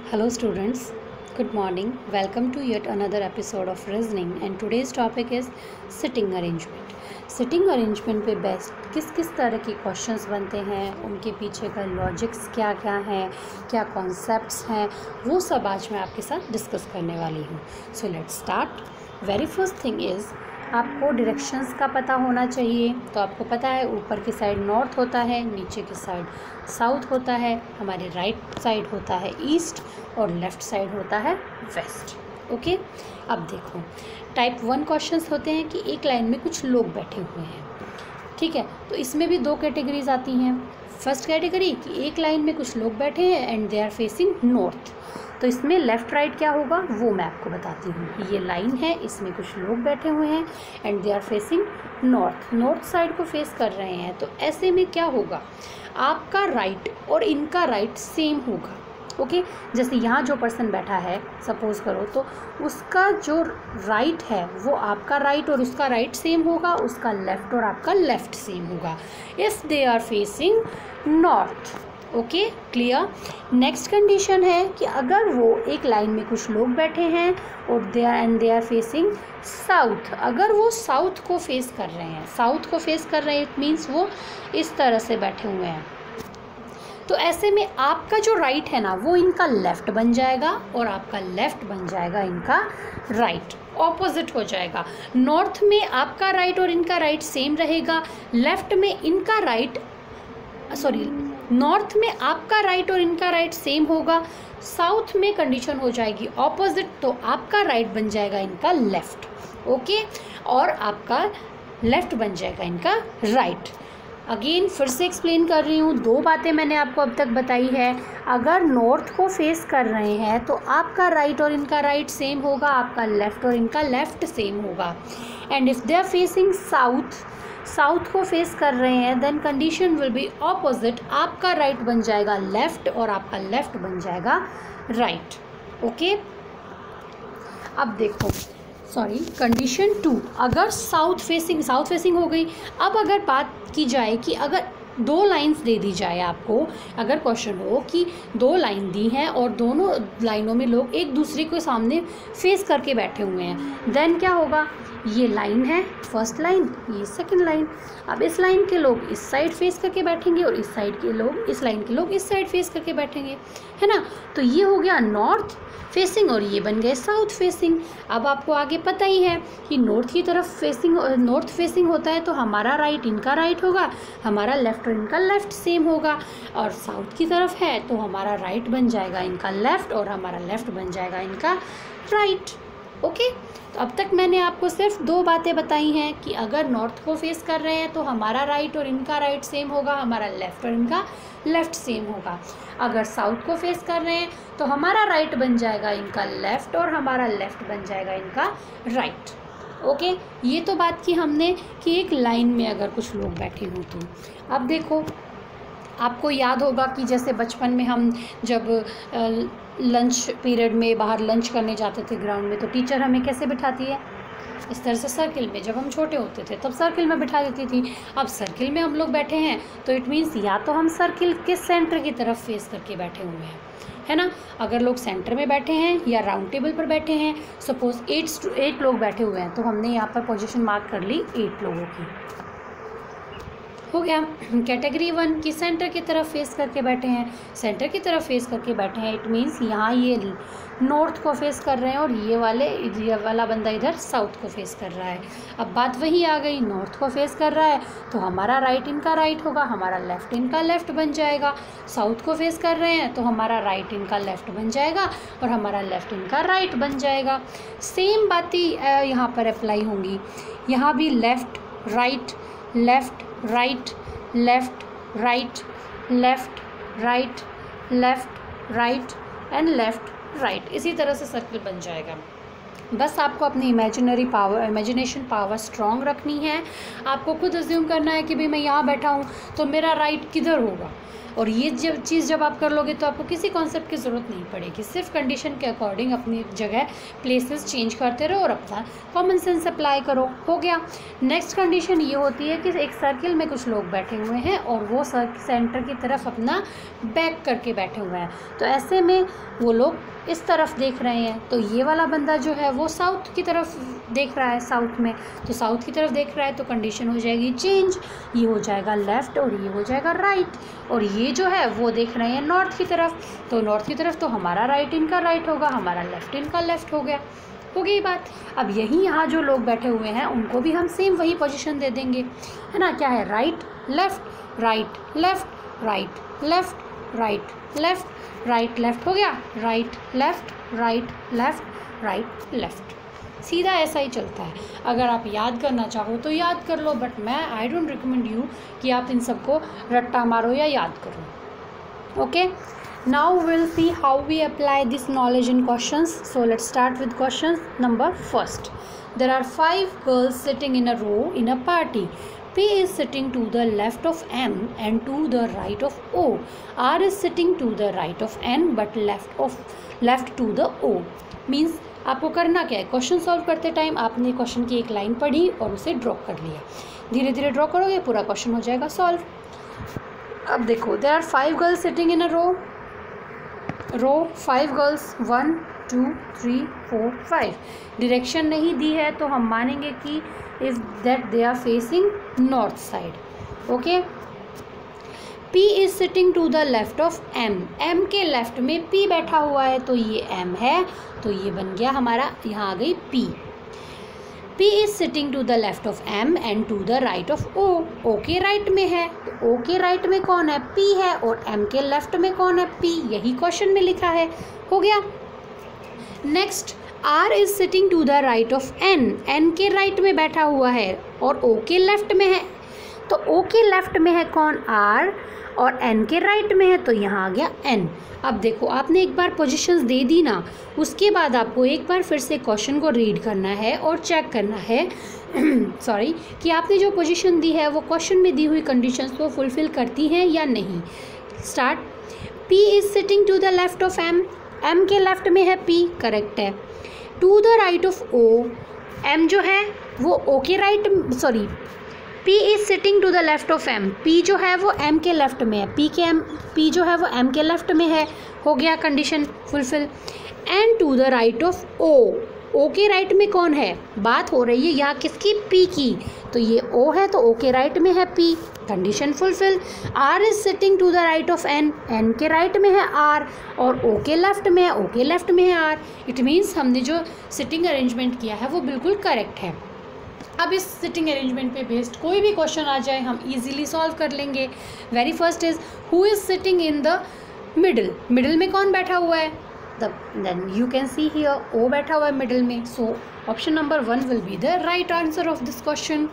Hello students, good morning. Welcome to yet another episode of Reasoning and today's topic is sitting arrangement. Sitting arrangement पे best किस किस तरह के questions बनते हैं, उनके पीछे का लॉजिक्स क्या क्या हैं, क्या कॉन्सेप्ट्स हैं, वो सब आज मैं आपके साथ डिस्कस करने वाली हूँ. सो let's start. Very first thing is आपको डायरेक्शंस का पता होना चाहिए. तो आपको पता है ऊपर की साइड नॉर्थ होता है, नीचे की साइड साउथ होता है, हमारे राइट साइड होता है ईस्ट और लेफ़्ट साइड होता है वेस्ट. ओके, अब देखो टाइप 1 क्वेश्चंस होते हैं कि एक लाइन में कुछ लोग बैठे हुए हैं. ठीक है, तो इसमें भी दो कैटेगरीज आती हैं. फर्स्ट कैटेगरी कि एक लाइन में कुछ लोग बैठे हैं and they are facing north. तो इसमें लेफ़्ट राइट क्या होगा वो मैं आपको बताती हूँ. ये लाइन है, इसमें कुछ लोग बैठे हुए हैं and they are facing north side को फेस कर रहे हैं. तो ऐसे में क्या होगा, आपका राइट और इनका राइट सेम होगा. ओके, जैसे यहाँ जो पर्सन बैठा है सपोज़ करो, तो उसका जो राइट है वो आपका राइट और उसका राइट सेम होगा, उसका लेफ़्ट और आपका लेफ़्ट सेम होगा if they are facing north. Okay, clear. Next condition है कि अगर वो एक लाइन में कुछ लोग बैठे हैं और दे आर फेसिंग साउथ. अगर वो साउथ को फेस कर रहे हैं, इट मीन्स वो इस तरह से बैठे हुए हैं. तो ऐसे में आपका जो राइट है ना वो इनका लेफ़्ट बन जाएगा और आपका लेफ़्ट बन जाएगा इनका राइट. ऑपोजिट हो जाएगा. नॉर्थ में आपका राइट और इनका राइट सेम रहेगा, नॉर्थ में आपका राइट और इनका राइट सेम होगा. साउथ में कंडीशन हो जाएगी ऑपोजिट, तो आपका राइट बन जाएगा इनका लेफ़्ट. ओके, और आपका लेफ़्ट बन जाएगा इनका राइट. अगेन फिर से एक्सप्लेन कर रही हूँ, दो बातें मैंने आपको अब तक बताई है. अगर नॉर्थ को फेस कर रहे हैं तो आपका राइट और इनका राइट सेम होगा, आपका लेफ़्ट और इनका लेफ़्ट सेम होगा. And if they are facing south को फेस कर रहे हैं then condition will be opposite. आपका राइट बन जाएगा लेफ़्ट और आपका लेफ़्ट बन जाएगा राइट. ओके, अब देखो कंडीशन 2, अगर साउथ फेसिंग हो गई. अब अगर बात की जाए कि अगर दो लाइंस दे दी जाए आपको, अगर क्वेश्चन हो कि दो लाइन दी हैं और दोनों लाइनों में लोग एक दूसरे के सामने फेस करके बैठे हुए हैं, देन क्या होगा, ये लाइन है फर्स्ट लाइन, ये सेकंड लाइन. अब इस लाइन के लोग इस साइड फेस करके बैठेंगे और इस लाइन के लोग इस साइड फेस करके बैठेंगे, है ना. तो ये हो गया नॉर्थ फेसिंग और ये बन गए साउथ फेसिंग. अब आपको आगे पता ही है कि नॉर्थ फेसिंग होता है तो हमारा राइट इनका राइट होगा, हमारा लेफ़्ट और इनका लेफ़्ट सेम होगा. और साउथ की तरफ है तो हमारा राइट बन जाएगा इनका लेफ़्ट और हमारा लेफ़्ट बन जाएगा इनका राइट. ओके, तो अब तक मैंने आपको सिर्फ दो बातें बताई हैं कि अगर नॉर्थ को फेस कर रहे हैं तो हमारा राइट और इनका राइट सेम होगा, हमारा लेफ़्ट और इनका लेफ़्ट सेम होगा. अगर साउथ को फेस कर रहे हैं तो हमारा राइट बन जाएगा इनका लेफ़्ट और हमारा लेफ़्ट बन जाएगा इनका राइट. ओके, ये तो बात की हमने कि एक लाइन में अगर कुछ लोग बैठे हों तो. अब देखो, आपको याद होगा कि जैसे बचपन में हम जब लंच पीरियड में बाहर लंच करने जाते थे ग्राउंड में, तो टीचर हमें कैसे बिठाती है, इस तरह से सर्किल में. जब हम छोटे होते थे तब सर्किल में बिठा देती थी. अब सर्किल में हम लोग बैठे हैं तो इट मीन्स या तो हम सर्किल के सेंटर की तरफ फेस करके बैठे हुए हैं, है ना. अगर लोग सेंटर में बैठे हैं या राउंड टेबल पर बैठे हैं, सपोज 8 लोग बैठे हुए हैं, तो हमने यहाँ पर पोजीशन मार्क कर ली 8 लोगों की. हो गया. कैटेगरी 1 की सेंटर की तरफ फेस करके बैठे हैं, इट मीन्स यहाँ ये नॉर्थ को फेस कर रहे हैं और ये वाला बंदा इधर साउथ को फेस कर रहा है. अब बात वही आ गई, नॉर्थ को फेस कर रहा है तो हमारा राइट इनका राइट होगा, हमारा लेफ़्ट इनका लेफ़्ट बन जाएगा. साउथ को फेस कर रहे हैं तो हमारा राइट इनका लेफ़्ट बन जाएगा और हमारा लेफ़्ट इनका राइट बन जाएगा. सेम बातें यहाँ पर अप्लाई होंगी. यहाँ भी left right, left right, left right, left right, left right and left right. इसी तरह से सर्कल बन जाएगा. बस आपको अपनी इमेजिनेशन पावर स्ट्रॉन्ग रखनी है. आपको खुद अज्यूम करना है कि भाई मैं यहाँ बैठा हूँ तो मेरा राइट किधर होगा. और ये चीज़ जब आप कर लोगे तो आपको किसी कॉन्सेप्ट की ज़रूरत नहीं पड़ेगी, सिर्फ कंडीशन के अकॉर्डिंग अपनी जगह प्लेसेस चेंज करते रहो और अपना कॉमन सेंस अप्लाई करो, हो गया। नेक्स्ट कंडीशन ये होती है कि एक सर्किल में कुछ लोग बैठे हुए हैं और वो सेंटर की तरफ अपना बैक करके बैठे हुए हैं, तो ऐसे में वो लोग इस तरफ देख रहे हैं, तो ये वाला बंदा जो है वो साउथ की तरफ देख रहा है, साउथ में, तो साउथ की तरफ देख रहा है तो कंडीशन हो जाएगी चेंज, ये हो जाएगा लेफ़्ट और ये हो जाएगा राइट। और ये जो है वो देख रहे हैं नॉर्थ की तरफ, तो नॉर्थ की तरफ तो हमारा राइट इनका राइट होगा, हमारा लेफ़्ट इनका लेफ़्ट हो गया, हो गई बात। अब यही यहाँ जो लोग बैठे हुए हैं उनको भी हम सेम वही पोजीशन दे देंगे, है ना, क्या है, right left right left right left right left right left, हो गया, राइट लेफ़्ट राइट लेफ़्ट। सीधा ऐसा ही चलता है। अगर आप याद करना चाहो तो याद कर लो, बट मैं आई डोंट रिकमेंड यू कि आप इन सबको रट्टा मारो या याद करो। Okay, now will see how we apply this knowledge in questions. So let's start with question number first. There are 5 girls sitting in a row in a party. P is sitting to the left of M and to the right of O. R is sitting to the right of N but left to the O. Means आपको करना क्या है, question solve करते time आपने question की एक line पढ़ी और उसे ड्रॉ कर लिया, धीरे धीरे ड्रॉ करोगे पूरा क्वेश्चन हो जाएगा सॉल्व। अब देखो, there are 5 girls sitting in a row 5 girls 1 2 3 4 5। Direction नहीं दी है तो हम मानेंगे कि if that they are facing north side. Okay, P is sitting to the left of M. M के लेफ्ट में P बैठा हुआ है तो ये M है, तो ये बन गया हमारा, यहाँ आ गई P. P is sitting to the left of M and to the right of O. O के राइट में है, तो O के राइट में कौन है, P है, और M के लेफ्ट में कौन है, P, यही क्वेश्चन में लिखा है, हो गया। Next, R is sitting to the right of N. N के राइट में बैठा हुआ है और O के लेफ्ट में है, तो O के लेफ्ट में है कौन, R, और N के राइट में है, तो यहाँ आ गया N. अब देखो, आपने एक बार पोजीशंस दे दी ना, उसके बाद आपको एक बार फिर से क्वेश्चन को रीड करना है और चेक करना है सॉरी, कि आपने जो पोजीशन दी है वो क्वेश्चन में दी हुई कंडीशंस को फुलफिल करती हैं या नहीं। Start. P is sitting to the left of M. M के लेफ्ट में है P, करेक्ट है। To the right of O, M जो है वो O के right, sorry, P is sitting to the left of M. P जो है वो M के लेफ्ट में है, P जो है वो M के लेफ्ट में है, हो गया condition fulfil. And to the right of O. O के राइट में कौन है, बात हो रही है यहाँ किसकी, P की, तो ये O है तो O के राइट में है P, condition fulfil. R is sitting to the right of N. N के राइट में है R और O के लेफ्ट में है, O के लेफ्ट में है R. इट मीन्स हमने जो सिटिंग अरेंजमेंट किया है वो बिल्कुल करेक्ट है। अब इस सिटिंग अरेंजमेंट पे बेस्ड कोई भी क्वेश्चन आ जाए हम इजीली सॉल्व कर लेंगे। Very first is, who is sitting in the middle. Middle में कौन बैठा हुआ है, then you can see here O बैठा हुआ है मिडल में, so option number 1 will be the right answer of this question.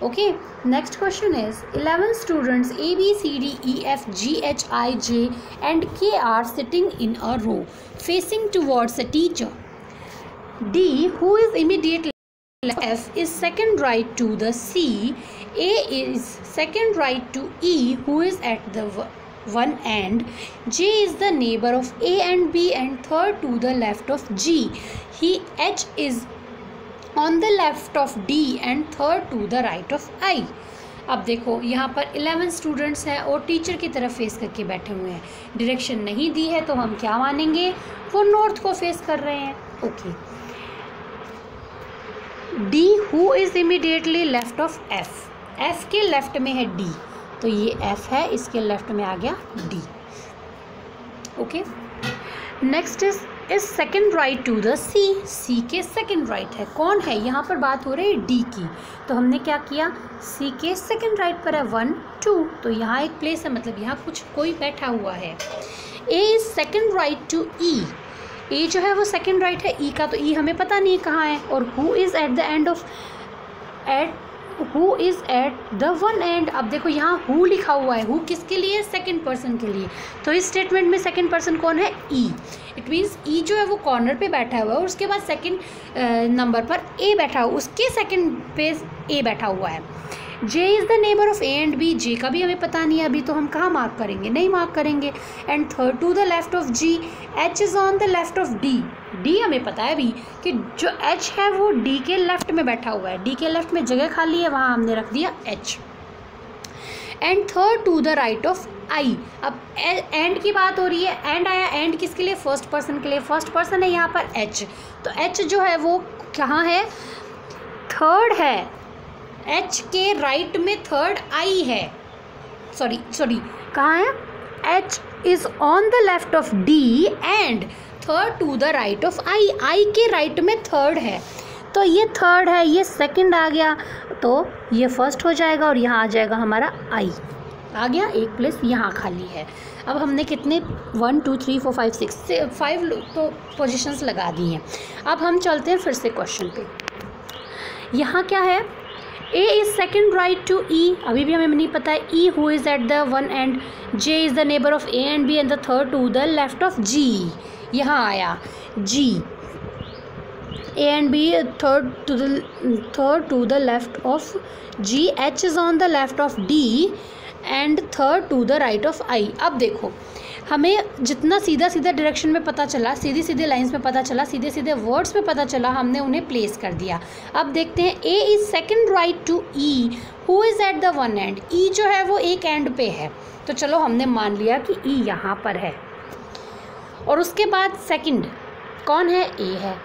Okay, next question is 11 students A, B, C, D, E, F, G, H, I, J and K are sitting in a row facing towards a teacher. D, who is immediately left, F is second right to the C, A is second right to E who is at the one end, J is the neighbor of A and B and third to the left of G. H is on the left of D and third to the right of I. अब देखो, यहाँ पर 11 students हैं और teacher की तरफ face करके बैठे हुए हैं, डायरेक्शन नहीं दी है तो हम क्या मानेंगे, वो नॉर्थ को फेस कर रहे हैं। Okay, D who is immediately left of F. F के लेफ्ट में है D, तो ये F है, इसके लेफ्ट में आ गया D. Okay, next is second right to the C. C के सेकेंड राइट है, कौन है, यहाँ पर बात हो रही है D की, तो हमने क्या किया, C के सेकेंड राइट पर है 1 2, तो यहाँ एक प्लेस है, मतलब यहाँ कोई बैठा हुआ है। A is second right to E. A जो है वो सेकेंड राइट है E का, तो E हमें पता नहीं है कहाँ है। और who is at the end of who is at the one end. अब देखो यहाँ who लिखा हुआ है, who किसके लिए, सेकंड पर्सन के लिए, तो इस स्टेटमेंट में सेकंड पर्सन कौन है, E. इट मीन्स E जो है वो कॉर्नर पे बैठा हुआ है और उसके बाद सेकंड नंबर पर A बैठा हुआ, उसके सेकंड पे A बैठा हुआ है। J is the neighbour of A and B, J का भी हमें पता नहीं है अभी, तो हम कहाँ मार्क करेंगे, नहीं मार्क करेंगे। And third to the left of G, H is on the left of D, D हमें पता है अभी कि जो एच है वो डी के लेफ्ट में बैठा हुआ है, डी के लेफ्ट में जगह खाली है, वहाँ हमने रख दिया H. And third to the right of I, अब एंड की बात हो रही है, एंड आया, एंड किसके लिए, फर्स्ट पर्सन के लिए, फर्स्ट पर्सन है यहाँ पर एच, तो एच जो है वो कहाँ है, थर्ड है, एच के राइट में थर्ड आई है, सॉरी कहाँ है, H is on the left of D and third to the right of I, I के राइट में थर्ड है, तो ये थर्ड है, ये सेकंड आ गया, तो ये फर्स्ट हो जाएगा और यहाँ आ जाएगा हमारा आई आ गया, एक प्लेस यहाँ खाली है। अब हमने कितने 1 2 3 4 5 6 5 तो पोजीशंस लगा दी हैं। अब हम चलते हैं फिर से क्वेश्चन पे। यहाँ क्या है, A is second right to E, अभी भी हमें नहीं पता है, E who is at the one end, J is the neighbour of A and B and the third to the left of G, यहाँ आया G, A and B third to the left of G, H is on the left of D and third to the right of I. अब देखो हमें जितना सीधा सीधा direction में पता चला, सीधी सीधे लाइंस में पता चला, सीधे सीधे वर्ड्स में पता चला, हमने उन्हें प्लेस कर दिया। अब देखते हैं, A is second right to E who is at the one end, E जो है वो एक एंड पे है, तो चलो हमने मान लिया कि ई यहाँ पर है, और उसके बाद सेकेंड कौन है, ए है,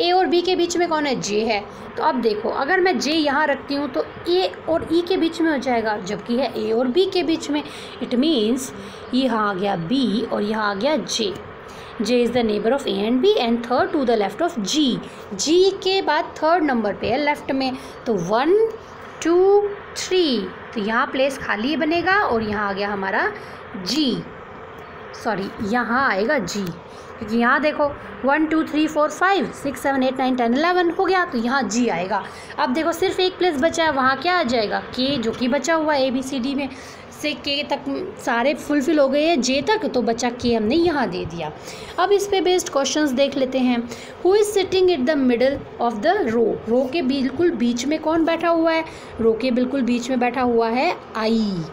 ए और बी के बीच में कौन है, जे है, तो अब देखो अगर मैं जे यहाँ रखती हूँ तो ए और ई के बीच में हो जाएगा, जबकि है ए और बी के बीच में, इट मीन्स यहाँ आ गया बी और यहाँ आ गया J, J is the neighbour of A and B and third to the left of G, G के बाद थर्ड नंबर पे है लेफ्ट में, तो 1 2 3, तो यहाँ प्लेस खाली बनेगा और यहाँ आ गया हमारा जी, सॉरी यहाँ आएगा जी, क्योंकि यहाँ देखो 1 2 3 4 5 6 7 8 9 10 11 हो गया, तो यहाँ जी आएगा। अब देखो सिर्फ एक प्लेस बचा है, वहाँ क्या आ जाएगा, के, जो कि बचा हुआ है ए बी सी डी में से के तक सारे फुलफिल हो गए हैं, जे तक, तो बचा के हमने यहाँ दे दिया। अब इस पे बेस्ड क्वेश्चंस देख लेते हैं। Who is sitting at the middle of the row, row के बिल्कुल बीच में कौन बैठा हुआ है, रो के बिल्कुल बीच में बैठा हुआ है आई,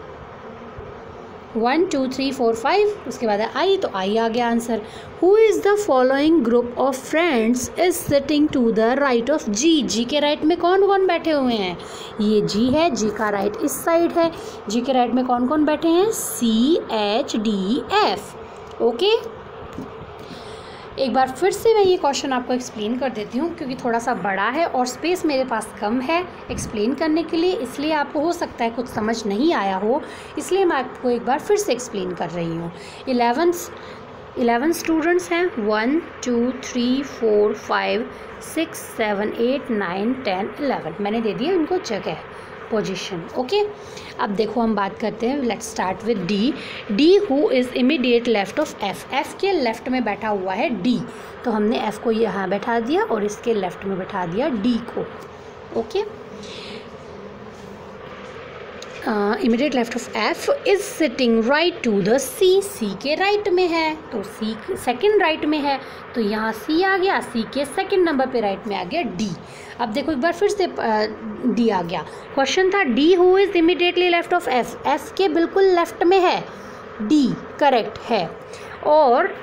1 2 3 4 5, उसके बाद है आई, तो आई आ गया answer. Who is the following group of friends is sitting to the right of G, G के राइट में कौन कौन बैठे हुए हैं, ये जी है, जी का राइट इस साइड है, जी के राइट में कौन कौन बैठे हैं, C H D F. Okay, एक बार फिर से मैं ये क्वेश्चन आपको एक्सप्लेन कर देती हूँ, क्योंकि थोड़ा सा बड़ा है और स्पेस मेरे पास कम है एक्सप्लेन करने के लिए, इसलिए आपको हो सकता है कुछ समझ नहीं आया हो, इसलिए मैं आपको एक बार फिर से एक्सप्लेन कर रही हूँ। 11 स्टूडेंट्स हैं, 1 2 3 4 5 6 7 8 9 10 11, मैंने दे दिया इनको जगह, पोजीशन। ओके, अब देखो हम बात करते हैं, let's start with D. D who is immediate left of F, F के लेफ्ट में बैठा हुआ है डी, तो हमने एफ को यहाँ बैठा दिया और इसके लेफ्ट में बैठा दिया डी को। Okay, immediate left of F is sitting right to the C, C के राइट में है, तो सी सेकंड राइट में है, तो यहाँ सी आ गया, सी के सेकंड नंबर पे राइट में आ गया डी। अब देखो एक बार फिर से डी आ गया। क्वेश्चन था D who is immediately left of F, F के बिल्कुल लेफ्ट में है डी, करेक्ट है, और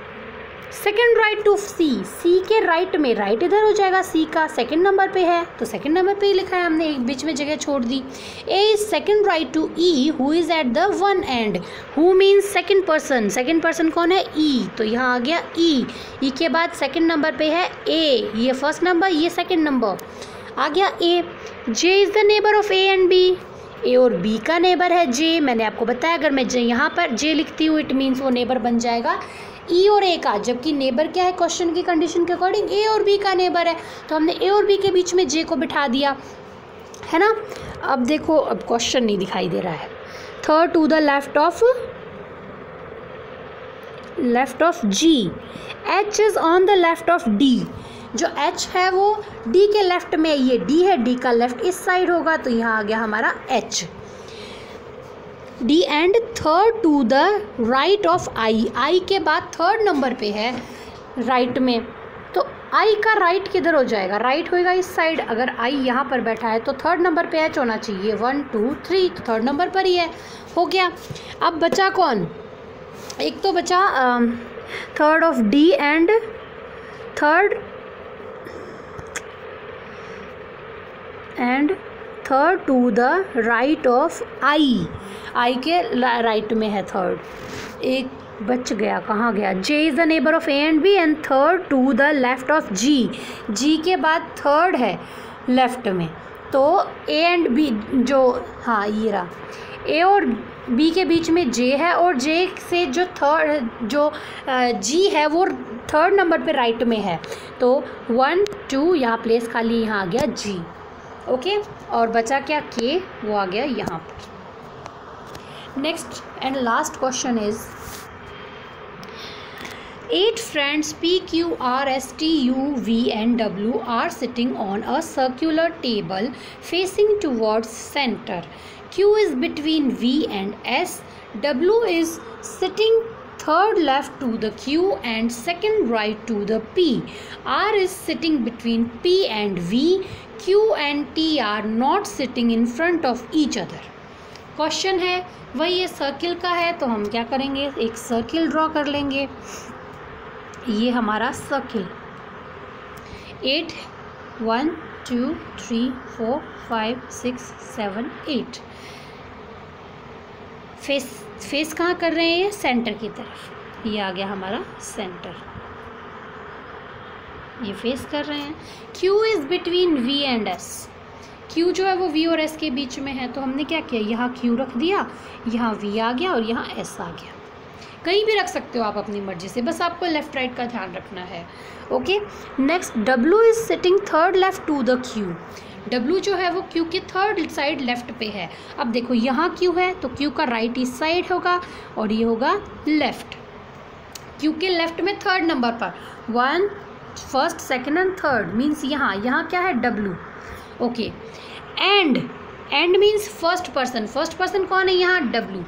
second right to C, C के राइट में, राइट इधर हो जाएगा, सी का सेकेंड नंबर पे है, तो सेकेंड नंबर पे ही लिखा है हमने, एक बीच में जगह छोड़ दी। A is second right to E who is at the one end, who means second person, second person कौन है, ई, तो यहाँ आ गया ई, ई के बाद सेकेंड नंबर पे है ए, ये फर्स्ट नंबर, ये सेकेंड नंबर आ गया A. J is the neighbour of A and B, A और बी का नेबर है जे, मैंने आपको बताया अगर मैं यहाँ पर जे लिखती हूँ इट मीन्स वो नेबर बन जाएगा ई और ए का, जबकि नेबर क्या है क्वेश्चन की कंडीशन के अकॉर्डिंग ए और बी का नेबर है, तो हमने ए और बी के बीच में जे को बिठा दिया है ना। अब देखो, अब क्वेश्चन नहीं दिखाई दे रहा है। Third to the left of G, H is on the left of D, जो एच है वो डी के लेफ्ट में, ये डी है, डी का लेफ्ट इस साइड होगा, तो यहाँ आ गया हमारा H, D and third to the right of I, I के बाद थर्ड नंबर पे है राइट में, तो आई का राइट किधर हो जाएगा, राइट होएगा इस साइड। अगर आई यहाँ पर बैठा है तो थर्ड नंबर पे एच होना चाहिए, 1 2 3, तो थर्ड नंबर पर ही है, हो गया। अब बचा कौन, एक तो बचा third of D and third to the right of I के राइट में है थर्ड, एक बच गया, कहाँ गया, J is the neighbour of A and B and third to the left of G के बाद थर्ड है लेफ्ट में, तो ए एंड बी जो, हाँ ये रहा, ए और बी के बीच में जे है और जे से जो थर्ड जो जी है वो थर्ड नंबर पे राइट में है, तो 1 2 यहाँ प्लेस खाली, यहाँ आ गया जी, ओके। और बचा क्या, के, वो आ गया यहाँ पर। Next and last question is 8 friends P, Q, R, S, T, U, V and W are sitting on a circular table facing towards center. Q is between V and S. W is sitting third left to the Q and second right to the P. R is sitting between P and V. Q and T are not sitting in front of each other. Question है वही, ये circle का है, तो हम क्या करेंगे, एक सर्किल ड्रॉ कर लेंगे। ये हमारा सर्किल 8 1 2 3 4 5 6 7 8, फेस कहाँ कर रहे हैं, सेंटर की तरफ, ये आ गया हमारा सेंटर, ये फेस कर रहे हैं। Q is between V and S, Q जो है वो V और S के बीच में है, तो हमने क्या किया, यहाँ Q रख दिया, यहाँ V आ गया और यहाँ S आ गया। कहीं भी रख सकते हो आप अपनी मर्जी से, बस आपको लेफ्ट राइट का ध्यान रखना है, okay. Next W is sitting third left to the Q, W जो है वो Q के थर्ड साइड लेफ्ट पे है। अब देखो यहाँ Q है तो Q का राइट इस साइड होगा और ये होगा लेफ्ट, Q के लेफ्ट में थर्ड नंबर पर 1 first second and third means यहाँ क्या है, W, ओके। एंड मीन्स फर्स्ट पर्सन कौन है, यहाँ W,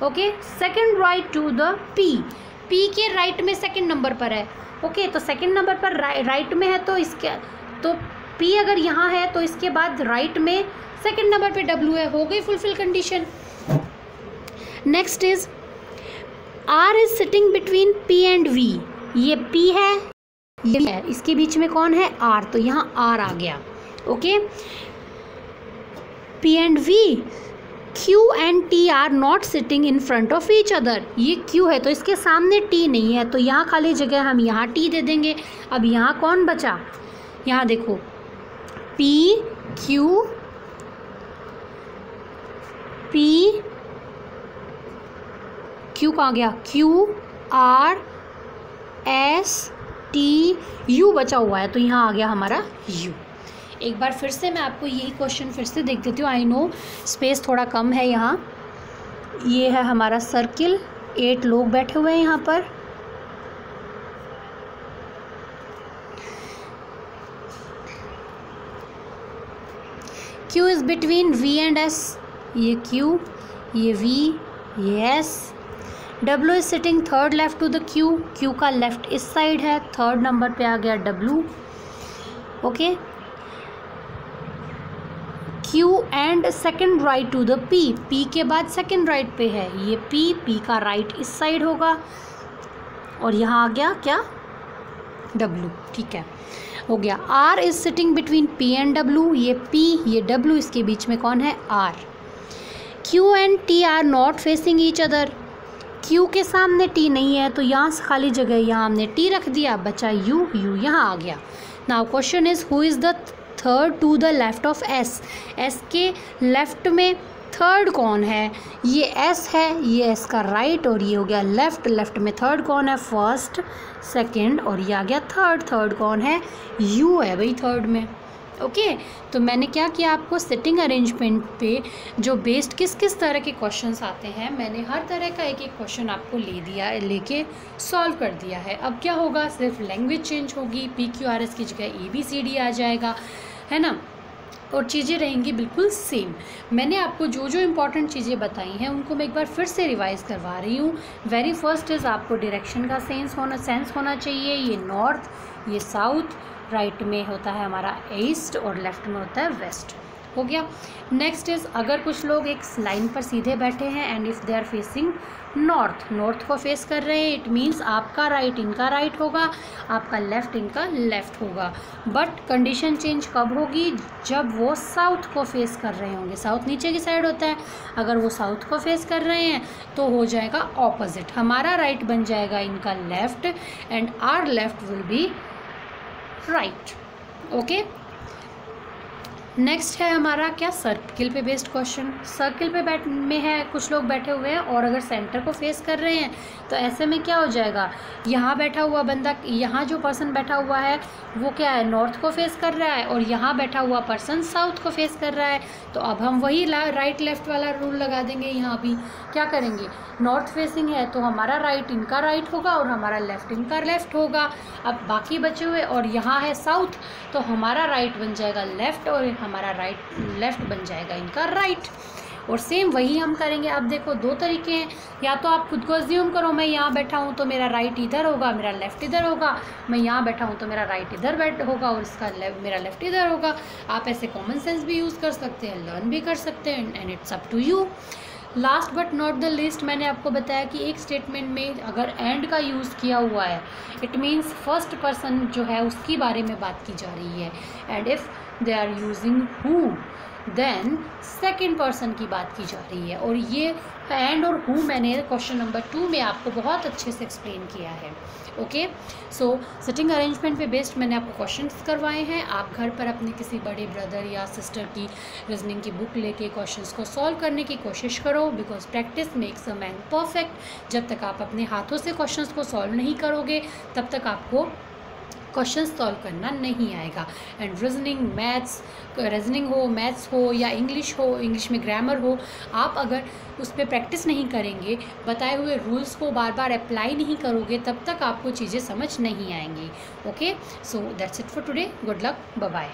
ओके। Second right to the P के राइट में सेकंड नंबर पर है, ओके। तो सेकंड नंबर पर राइट में है, तो इसके तो P अगर यहाँ है तो इसके बाद राइट में सेकंड नंबर पे W है, हो गई fulfil condition. Next is R is sitting between P and V, ये P है, ये है, इसके बीच में कौन है, R, तो यहाँ R आ गया, okay. P and V, Q and T are not sitting in front of each other, ये Q है तो इसके सामने T नहीं है, तो यहाँ खाली जगह हम यहाँ T दे देंगे। अब यहाँ कौन बचा, यहाँ देखो P Q कहाँ गया, Q R S T U बचा हुआ है, तो यहाँ आ गया हमारा U। एक बार फिर से मैं आपको यही क्वेश्चन फिर से देख देती हूँ, आई नो स्पेस थोड़ा कम है यहाँ। ये है हमारा सर्किल, 8 लोग बैठे हुए हैं यहाँ पर, Q is between V and S, ये Q, ये V, ये S। W is sitting third left to the Q का लेफ्ट इस साइड है, थर्ड नंबर पे आ गया W, okay. Q and second right to the P के बाद सेकेंड राइट पे है, ये P का राइट इस साइड होगा और यहाँ आ गया क्या, W, ठीक है, हो गया। R is sitting between P and W, ये P ये W, इसके बीच में कौन है, R। Q and T are not facing each other, Q के सामने T नहीं है तो यहाँ से खाली जगह, यहाँ हमने T रख दिया, बचा U यहाँ आ गया। Now question is who is the third to the left of S के लेफ्ट में थर्ड कौन है, ये S है, ये S का राइट और ये हो गया लेफ्ट में थर्ड कौन है, फर्स्ट सेकंड और ये आ गया थर्ड कौन है, U है भाई थर्ड में, ओके। तो मैंने क्या किया, आपको सिटिंग अरेंजमेंट पे जो बेस्ड किस तरह के क्वेश्चंस आते हैं, मैंने हर तरह का एक क्वेश्चन आपको लेके सॉल्व कर दिया है। अब क्या होगा, सिर्फ लैंग्वेज चेंज होगी, PQRS की जगह ABCD आ जाएगा, है ना, और चीज़ें रहेंगी बिल्कुल सेम। मैंने आपको जो जो इम्पॉर्टेंट चीज़ें बताई हैं उनको मैं एक बार फिर से रिवाइज़ करवा रही हूँ। वेरी फर्स्ट इज़ आपको डायरेक्शन का सेंस होना चाहिए, ये नॉर्थ, ये साउथ, राइट में होता है हमारा ईस्ट और लेफ्ट में होता है वेस्ट। हो गया। नेक्स्ट इज, अगर कुछ लोग एक लाइन पर सीधे बैठे हैं and if they are facing north, north को फेस कर रहे हैं, इट मीन्स आपका राइट इनका राइट होगा, आपका लेफ्ट इनका लेफ्ट होगा। बट कंडीशन चेंज कब होगी? जब वो साउथ को फेस कर रहे होंगे। साउथ नीचे की साइड होता है, अगर वो साउथ को फेस कर रहे हैं तो हो जाएगा ऑपोजिट, हमारा राइट बन जाएगा इनका left and our left will be right. Okay. Next है हमारा क्या, सर्किल पे बेस्ड क्वेश्चन। सर्किल पे में है, कुछ लोग बैठे हुए हैं और अगर सेंटर को फेस कर रहे हैं तो ऐसे में क्या हो जाएगा, यहाँ बैठा हुआ बंदा, यहाँ जो पर्सन बैठा हुआ है वो क्या है, नॉर्थ को फेस कर रहा है और यहाँ बैठा हुआ पर्सन साउथ को फेस कर रहा है। तो अब हम वही राइट लेफ्ट वाला रूल लगा देंगे। यहाँ भी क्या करेंगे, नॉर्थ फेसिंग है तो हमारा राइट इनका राइट होगा और हमारा लेफ्ट इनका लेफ्ट होगा। अब बाकी बचे हुए, और यहाँ है साउथ तो हमारा राइट बन जाएगा लेफ्ट और हमारा राइट लेफ्ट बन जाएगा इनका राइट। और सेम वही हम करेंगे। अब देखो दो तरीके हैं, या तो आप खुद को अज्यूम करो मैं यहाँ बैठा हूँ तो मेरा राइट इधर होगा, मेरा लेफ्ट इधर होगा, मैं यहाँ बैठा हूँ तो मेरा राइट इधर होगा और इसका मेरा लेफ्ट इधर होगा। आप ऐसे कॉमन सेंस भी यूज़ कर सकते हैं, लर्न भी कर सकते हैं, and it's up to you. Last but not the list, मैंने आपको बताया कि एक स्टेटमेंट में अगर एंड का यूज़ किया हुआ है, इट मीन्स फर्स्ट पर्सन जो है उसकी बारे में बात की जा रही है, and if they are using who then second person की बात की जा रही है। और ये एंड और हु मैंने क्वेश्चन नंबर 2 में आपको बहुत अच्छे से एक्सप्लेन किया है। ओके, सो सिटिंग अरेंजमेंट पे बेस्ड मैंने आपको क्वेश्चंस करवाए हैं। आप घर पर अपने किसी बड़े ब्रदर या सिस्टर की रीजनिंग की बुक लेके क्वेश्चंस को सॉल्व करने की कोशिश करो, because practice makes a man perfect. जब तक आप अपने हाथों से क्वेश्चंस को सॉल्व नहीं करोगे तब तक आपको क्वेश्चन सॉल्व करना नहीं आएगा। एंड रीजनिंग हो, मैथ्स हो या इंग्लिश हो, इंग्लिश में ग्रामर हो, आप अगर उस पर प्रैक्टिस नहीं करेंगे, बताए हुए रूल्स को बार बार अप्लाई नहीं करोगे, तब तक आपको चीज़ें समझ नहीं आएंगी। Okay, so that's it for today. Good luck, bye bye.